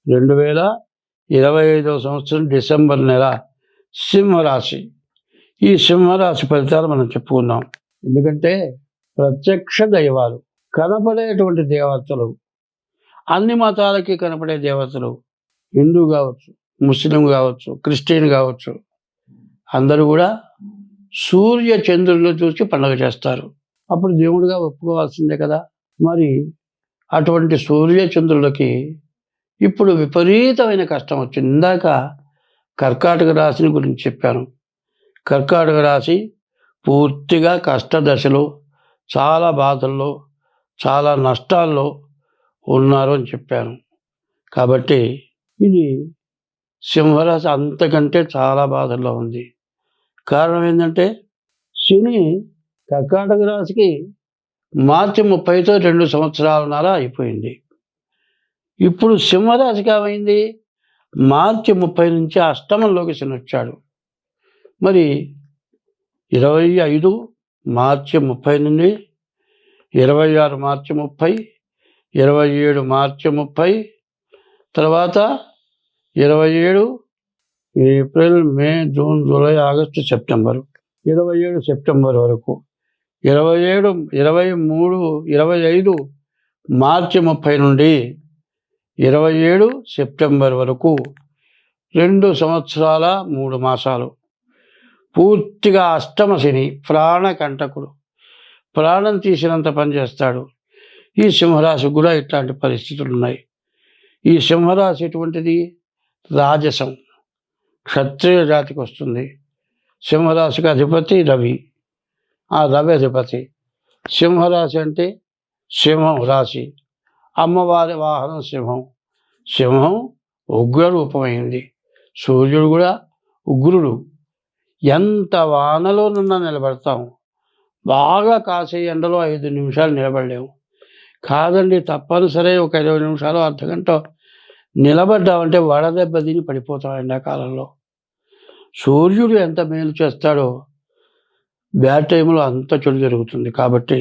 2025 సంవత్సరం డిసెంబర్ నెల సింహరాశి. ఈ సింహరాశి ఫలితాలు మనం చెప్పుకుందాం. ఎందుకంటే ప్రత్యక్ష దైవాలు, కనపడేటువంటి దేవతలు, అన్ని మతాలకి కనపడే దేవతలు, హిందూ కావచ్చు, ముస్లిం కావచ్చు, క్రిస్టియన్ కావచ్చు, అందరూ కూడా సూర్య చంద్రులను చూసి పండుగ చేస్తారు. అప్పుడు దేవుడిగా ఒప్పుకోవాల్సిందే కదా. మరి అటువంటి సూర్య చంద్రులకి ఇప్పుడు విపరీతమైన కష్టం వచ్చింది. ఇందాక కర్కాటక రాశిని గురించి చెప్పాను. కర్కాటక రాశి పూర్తిగా కష్టదశలో, చాలా బాధల్లో, చాలా నష్టాల్లో ఉన్నారు అని చెప్పాను. కాబట్టి ఇది సింహరాశి అంతకంటే చాలా బాధల్లో ఉంది. కారణం ఏంటంటే శని కర్కాటక రాశికి మార్చి 30తో 2 సంవత్సరాలన్నర అయిపోయింది. ఇప్పుడు సింహరాశికి ఏమైంది? మార్చి 30 నుంచి అష్టమంలోకి శని వచ్చాడు. మరి 25 మార్చి 30 నుండి 26 మార్చి 30, 27 మార్చి 30, తర్వాత 27 April, May, June, July, August, September, 27 September వరకు, 27, 23, 25 మార్చి 30 నుండి 27 సెప్టెంబర్ వరకు 2 సంవత్సరాల 3 మాసాలు పూర్తిగా అష్టమ శని, ప్రాణకంటకుడు, ప్రాణం తీసినంత పనిచేస్తాడు. ఈ సింహరాశికి కూడా ఇట్లాంటి పరిస్థితులు ఉన్నాయి. ఈ సింహరాశి ఎటువంటిది? రాజసం, క్షత్రియ జాతికి వస్తుంది. సింహరాశికి అధిపతి రవి. ఆ రవి అధిపతి. సింహరాశి అంటే సింహం రాశి, అమ్మవారి వాహనం సింహం. సింహం ఉగ్ర రూపమైంది. సూర్యుడు కూడా ఉగ్రుడు. ఎంత వానలోనన్నా నిలబడతాం. బాగా కాసే ఎండలో 5 నిమిషాలు నిలబడలేము. కాదండి, తప్పనిసరి ఒక 20 నిమిషాలు, అర్ధగంట నిలబడ్డామంటే వడదెబ్బ తిని పడిపోతాం ఎండాకాలంలో. సూర్యుడు ఎంత మేలు చేస్తాడో బ్యాడ్ టైంలో అంత చెడు జరుగుతుంది. కాబట్టి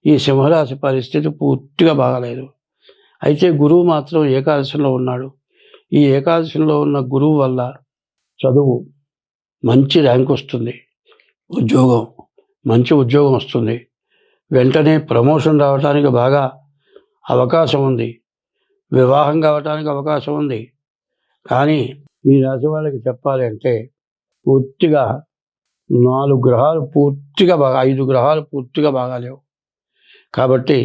ఈ సింహరాశి పరిస్థితి పూర్తిగా బాగాలేదు. అయితే గురువు మాత్రం ఏకాదశంలో ఉన్నాడు. ఈ ఏకాదశంలో ఉన్న గురువు వల్ల చదువు, మంచి ర్యాంక్ వస్తుంది, మంచి ఉద్యోగం వస్తుంది, వెంటనే ప్రమోషన్ రావడానికి బాగా అవకాశం ఉంది, వివాహం కావడానికి అవకాశం ఉంది. కానీ ఈ రాశి వాళ్ళకి చెప్పాలి అంటే పూర్తిగా 4 గ్రహాలు పూర్తిగా బాగా, 5 గ్రహాలు పూర్తిగా బాగాలేవు. కాబట్టి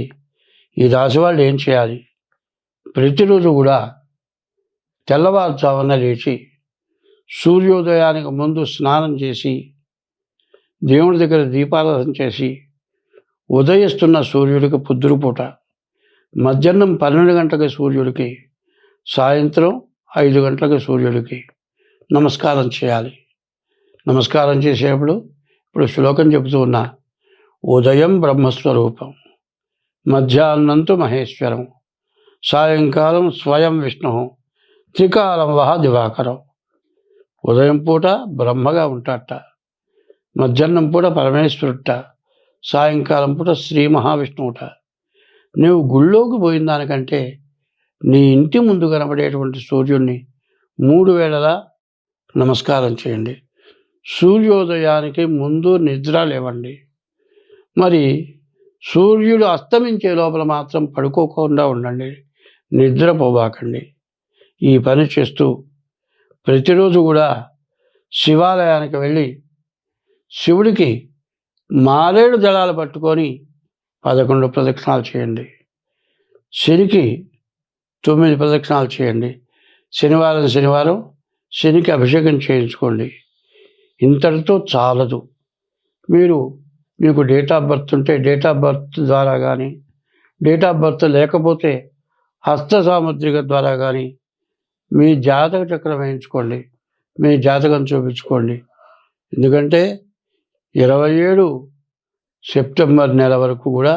ఈ రాశి వాళ్ళు ఏం చేయాలి? ప్రతిరోజు కూడా తెల్లవారుజామున లేచి సూర్యోదయానికి ముందు స్నానం చేసి, దేవుడి దగ్గర దీపారాధన చేసి, ఉదయిస్తున్న సూర్యుడికి పొద్దురుపూట, మధ్యాహ్నం 12 గంటలకి సూర్యుడికి, సాయంత్రం 5 గంటలకి సూర్యుడికి నమస్కారం చేయాలి. నమస్కారం చేసేప్పుడు ఇప్పుడు శ్లోకం చెబుతూ ఉన్నా. ఉదయం బ్రహ్మస్వరూపం, మధ్యాహ్నంతు మహేశ్వరం, సాయంకాలం స్వయం విష్ణు, త్రికాలం వహ దివాకరం. ఉదయం పూట బ్రహ్మగా ఉంటాట, మధ్యాహ్నం పూట పరమేశ్వరుట, సాయంకాలం పూట శ్రీ మహావిష్ణువుట. నువ్వు గుళ్ళోకి పోయిన దానికంటే నీ ఇంటి ముందు కనబడేటువంటి సూర్యుడిని 3 వేళలా నమస్కారం చేయండి. సూర్యోదయానికి ముందు నిద్ర లేవండి. మరి సూర్యుడు అస్తమించే లోపల మాత్రం పడుకోకుండా ఉండండి, నిద్రపోబాకండి. ఈ పని చేస్తూ ప్రతిరోజు కూడా శివాలయానికి వెళ్ళి శివుడికి మారేడు దళాలు పట్టుకొని 11 ప్రదక్షిణాలు చేయండి. శనికి 9 ప్రదక్షిణాలు చేయండి. శనివారం శనికి అభిషేకం చేయించుకోండి. ఇంతటితో చాలదు. మీకు డేట్ ఆఫ్ బర్త్ ఉంటే డేట్ ఆఫ్ బర్త్ ద్వారా కానీ, డేట్ ఆఫ్ బర్త్ లేకపోతే హస్త సాముద్రిక ద్వారా కానీ మీ జాతక చక్రం వేయించుకోండి, మీ జాతకం చూపించుకోండి. ఎందుకంటే 27 సెప్టెంబర్ నెల వరకు కూడా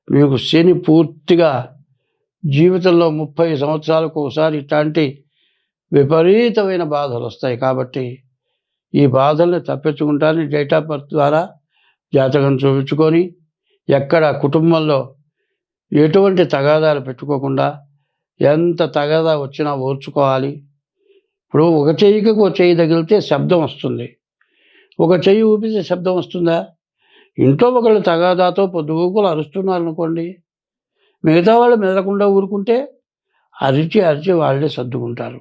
మీకు శని పూర్తిగా జీవితంలో 30 సంవత్సరాలకు ఒకసారి ఇట్లాంటి విపరీతమైన బాధలు వస్తాయి. కాబట్టి ఈ బాధల్ని తప్పించుకుంటానికి డేట్ ఆఫ్ బర్త్ ద్వారా జాతకం చూపించుకొని, ఎక్కడ కుటుంబంలో ఎటువంటి తగాదాలు పెట్టుకోకుండా ఎంత తగదా వచ్చినా ఓర్చుకోవాలి. ఇప్పుడు ఒక చెయ్యికి ఒక చెయ్యి తగిలితే శబ్దం వస్తుంది. ఒక చెయ్యి ఊపితే శబ్దం వస్తుందా? ఇంట్లో ఒకళ్ళు తగాదాతో పొద్దుగూకులు అరుస్తున్నారనుకోండి, మిగతా వాళ్ళు మెదలకుండా ఊరుకుంటే అరిచి అరిచి వాళ్ళే సర్దుకుంటారు.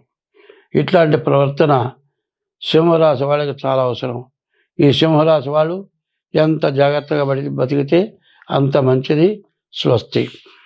ఇట్లాంటి ప్రవర్తన సింహరాశి వాళ్ళకి చాలా అవసరం. ఈ సింహరాశి వాళ్ళు ఎంత జాగ్రత్తగా బతికితే అంత మంచిది. స్వస్తి.